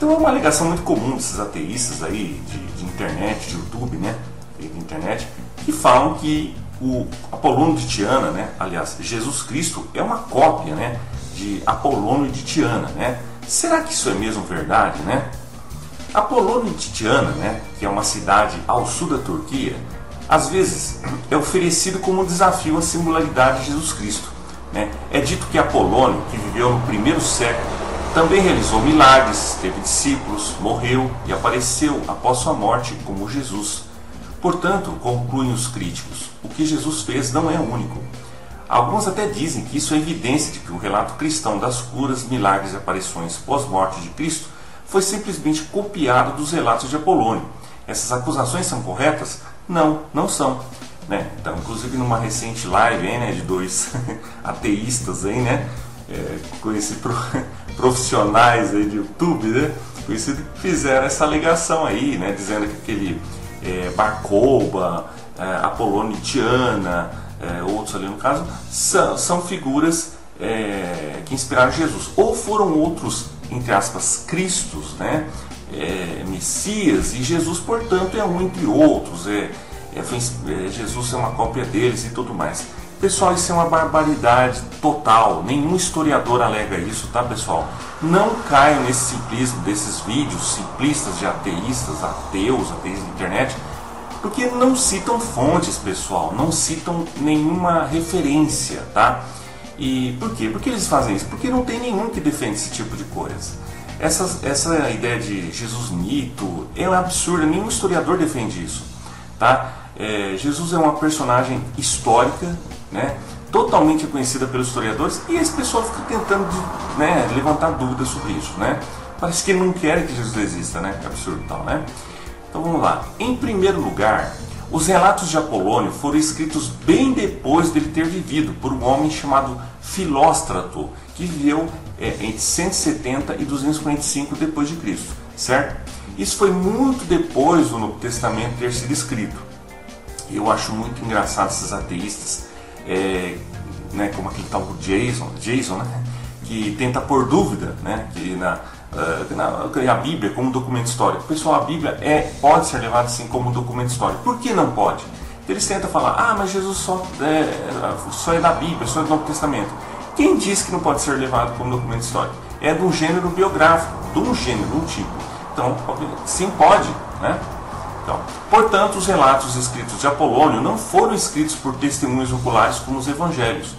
Então é uma alegação muito comum desses ateístas aí de internet, de YouTube, né, de internet, que falam que o Apolônio de Tiana, né, aliás, Jesus Cristo é uma cópia, né, de Apolônio de Tiana, né? Será que isso é mesmo verdade, né? Apolônio de Tiana, né, que é uma cidade ao sul da Turquia, às vezes é oferecido como um desafio à singularidade de Jesus Cristo, né? É dito que Apolônio, que viveu no primeiro século, também realizou milagres, teve discípulos, morreu e apareceu após sua morte como Jesus. Portanto, concluem os críticos, o que Jesus fez não é único. Alguns até dizem que isso é evidência de que o relato cristão das curas, milagres e aparições pós-morte de Cristo foi simplesmente copiado dos relatos de Apolônio. Essas acusações são corretas? Não, não são. Né? Então, inclusive numa recente live aí, né, de dois ateístas aí, né, profissionais aí de YouTube, né, conhecidos, que fizeram essa alegação aí, né, dizendo que aquele Bar-Kokhba, Apolônio de Tiana, outros ali no caso, são figuras que inspiraram Jesus, ou foram outros, entre aspas, Cristos, né, Messias, e Jesus, portanto, é um entre outros, Jesus é uma cópia deles e tudo mais. Pessoal, isso é uma barbaridade total, nenhum historiador alega isso, tá, pessoal? Não caiam nesse simplismo desses vídeos simplistas de ateus da internet, porque não citam fontes, pessoal, não citam nenhuma referência, tá? E por quê? Por que eles fazem isso? Porque não tem nenhum que defende esse tipo de coisa. Essa ideia de Jesus mito é absurda, nenhum historiador defende isso, tá? Jesus é uma personagem histórica, né, totalmente reconhecida pelos historiadores, e esse pessoal fica tentando levantar dúvidas sobre isso, né? Parece que não querem que Jesus exista, né? É absurdo tal, né? Então vamos lá. Em primeiro lugar, os relatos de Apolônio foram escritos bem depois dele ter vivido por um homem chamado Filóstrato, que viveu entre 170 e 245 depois de Cristo, certo? Isso foi muito depois do Novo Testamento ter sido escrito. Eu acho muito engraçado esses ateístas, como aquele tal Jason, né, que tenta pôr dúvida, né, que a Bíblia como documento histórico. Pessoal, a Bíblia pode ser levada assim como documento histórico. Por que não pode? Eles tentam falar, mas Jesus só é da Bíblia, só é do Novo Testamento. Quem disse que não pode ser levado como documento histórico? É de um gênero biográfico, de um tipo. Então, sim, pode, né? Então, portanto, os relatos escritos de Apolônio não foram escritos por testemunhos oculares como os evangelhos,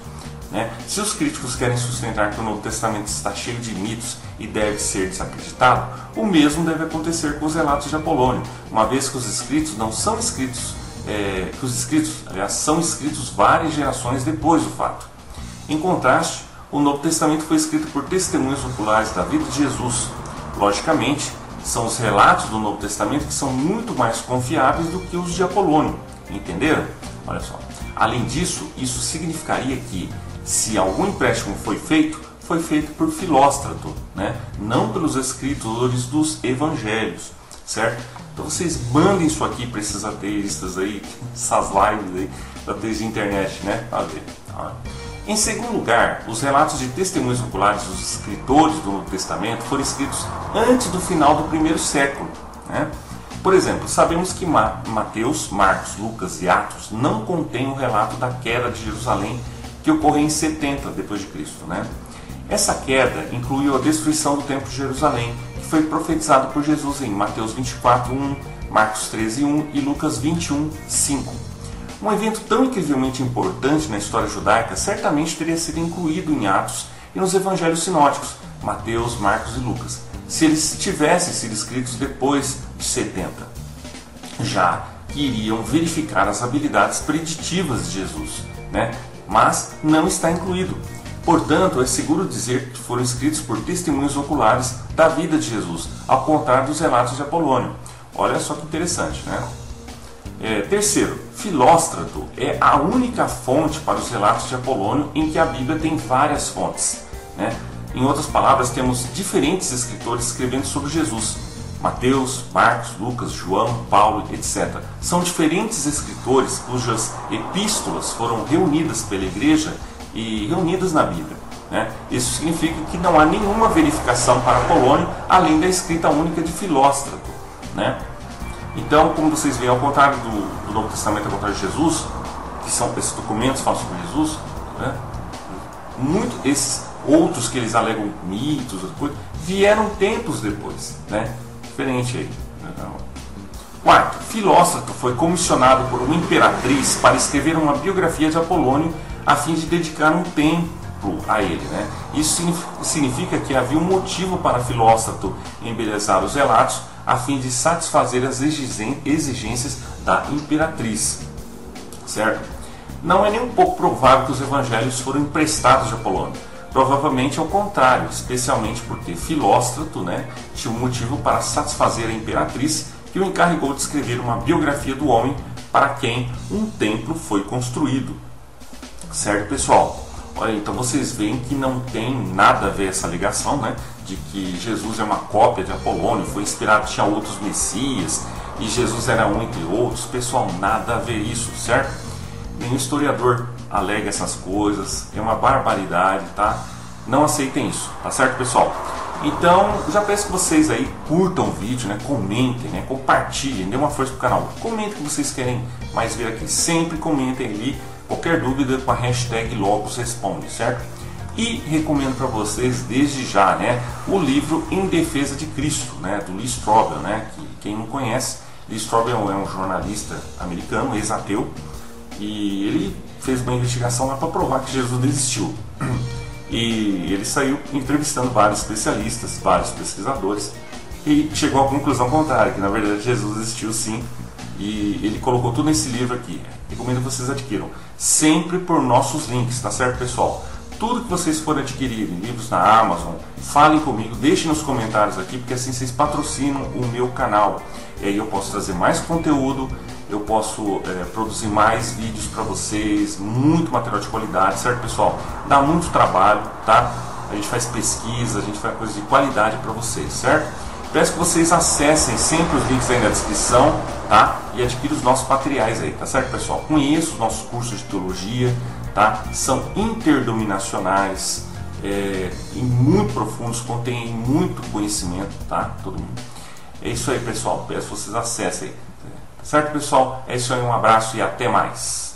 né? Se os críticos querem sustentar que o Novo Testamento está cheio de mitos e deve ser desacreditado, o mesmo deve acontecer com os relatos de Apolônio, uma vez que os escritos não são escritos, aliás, são escritos várias gerações depois do fato. Em contraste, o Novo Testamento foi escrito por testemunhos oculares da vida de Jesus. Logicamente, são os relatos do Novo Testamento que são muito mais confiáveis do que os de Apolônio. Entenderam? Olha só. Além disso, isso significaria que, se algum empréstimo foi feito por Filóstrato, né? Não pelos escritores dos evangelhos, certo? Então vocês mandem isso aqui para esses ateístas aí, essas lives aí, ateus de internet, né? Pra ver. Em segundo lugar, os relatos de testemunhos oculares dos escritores do Novo Testamento foram escritos antes do final do primeiro século, né? Por exemplo, sabemos que Mateus, Marcos, Lucas e Atos não contêm o relato da queda de Jerusalém que ocorreu em 70 depois de Cristo, né? Essa queda incluiu a destruição do Templo de Jerusalém, que foi profetizado por Jesus em Mateus 24:1, Marcos 13:1 e Lucas 21:5. Um evento tão incrivelmente importante na história judaica certamente teria sido incluído em Atos e nos evangelhos sinóticos, Mateus, Marcos e Lucas, se eles tivessem sido escritos depois de 70, já que iriam verificar as habilidades preditivas de Jesus, né? Mas não está incluído. Portanto, é seguro dizer que foram escritos por testemunhos oculares da vida de Jesus, ao contrário dos relatos de Apolônio. Olha só que interessante, né? Terceiro, Filóstrato é a única fonte para os relatos de Apolônio em que a Bíblia tem várias fontes, né? Em outras palavras, temos diferentes escritores escrevendo sobre Jesus. Mateus, Marcos, Lucas, João, Paulo, etc. São diferentes escritores cujas epístolas foram reunidas pela igreja e reunidas na Bíblia. né? Isso significa que não há nenhuma verificação para Apolônio além da escrita única de Filóstrato, né? Então, como vocês veem, ao contrário do Novo Testamento, ao contrário de Jesus, que são esses documentos que falam sobre Jesus, né? Esses outros que eles alegam mitos, vieram tempos depois, né? Diferente aí. Quarto, Filóstrato foi comissionado por uma imperatriz para escrever uma biografia de Apolônio a fim de dedicar um templo a ele, né? Isso significa que havia um motivo para Filóstrato embelezar os relatos a fim de satisfazer as exigências da imperatriz, certo? Não é nem um pouco provável que os evangelhos foram emprestados de Apolônio. Provavelmente ao contrário, especialmente porque Filóstrato, né, tinha um motivo para satisfazer a imperatriz, que o encarregou de escrever uma biografia do homem para quem um templo foi construído. Certo, pessoal? Olha, então vocês veem que não tem nada a ver essa ligação, né, de que Jesus é uma cópia de Apolônio, foi inspirado, tinha outros messias, e Jesus era um entre outros. Pessoal, nada a ver isso, certo? Nenhum historiador alega essas coisas, é uma barbaridade, tá? Não aceitem isso, tá certo, pessoal? Então, já peço que vocês aí curtam o vídeo, né? Comentem, né? Compartilhem, dê uma força pro canal. Comentem o que vocês querem mais ver aqui. Sempre comentem ali, qualquer dúvida com a hashtag LogosResponde, certo? E recomendo para vocês desde já, né, o livro Em Defesa de Cristo, né, do Lee Strobel, né? Que quem não conhece, Lee Strobel é um jornalista americano, ex-ateu, e ele fez uma investigação lá para provar que Jesus existiu. E ele saiu entrevistando vários especialistas, vários pesquisadores, e chegou à conclusão contrária, que na verdade Jesus existiu sim. E ele colocou tudo nesse livro aqui. Recomendo que vocês adquiram, sempre por nossos links, tá certo, pessoal? Tudo que vocês forem adquirirem, livros na Amazon, falem comigo, deixem nos comentários aqui, porque assim vocês patrocinam o meu canal. E aí eu posso trazer mais conteúdo, eu posso produzir mais vídeos para vocês, muito material de qualidade, certo, pessoal? Dá muito trabalho, tá? A gente faz pesquisa, a gente faz coisa de qualidade para vocês, certo? Peço que vocês acessem sempre os links aí na descrição, tá? E adquiram os nossos materiais aí, tá certo, pessoal? Conheçam os nossos cursos de teologia, tá? São interdominacionais, e muito profundos, contêm muito conhecimento, tá? Todo mundo. É isso aí, pessoal. Peço que vocês acessem aí. Certo, pessoal? É isso aí, um abraço e até mais.